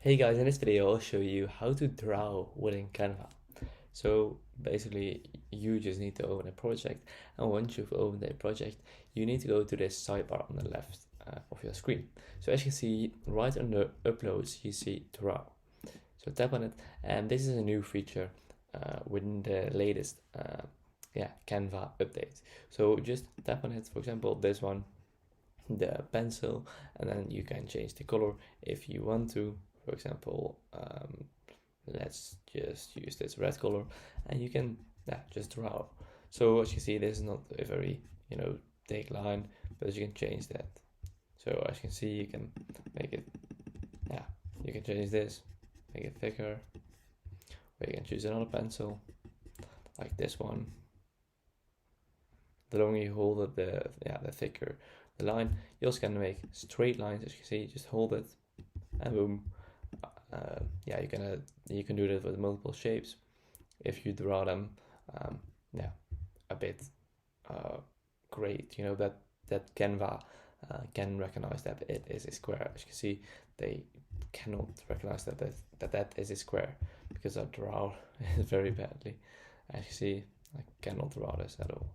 Hey guys, in this video I'll show you how to draw within Canva. So basically you just need to open a project, and once you've opened a project you need to go to this sidebar on the left of your screen. So as you can see right under uploads you see draw. So tap on it, and this is a new feature within the latest Canva update. So just tap on it, for example this one, the pencil, and then you can change the color if you want to. For example, let's just use this red color, and you can just draw. So as you see, this is not a very thick line, but you can change that. So as you can see, you can make it, you can change this, make it thicker, or you can choose another pencil like this one. The longer you hold it, the thicker the line. You also can make straight lines, as you can see. Just hold it, and boom. You can do that with multiple shapes if you draw them a bit great. You know that Canva can recognize that it is a square. As you can see, they cannot recognize that is a square because I draw it very badly. As you see, I cannot draw this at all.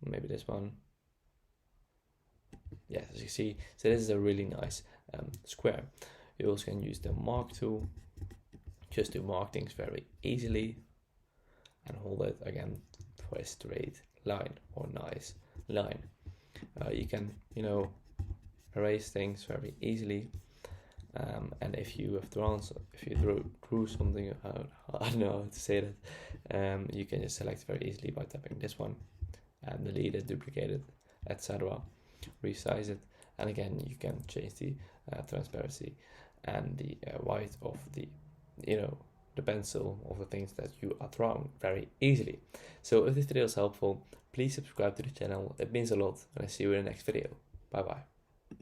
Maybe this one. Yes, as you see, so this is a really nice square. You also can use the mark tool just to mark things very easily, and hold it again for a straight line or nice line. You can erase things very easily, and if you drew something out, I don't know how to say that, you can just select very easily by tapping this one and delete it, duplicate it, etc. Resize it, and again you can change the transparency and the white of the the pencil of the things that you are drawing very easily. So if this video is helpful, please subscribe to the channel. It means a lot, and I see you in the next video. Bye bye.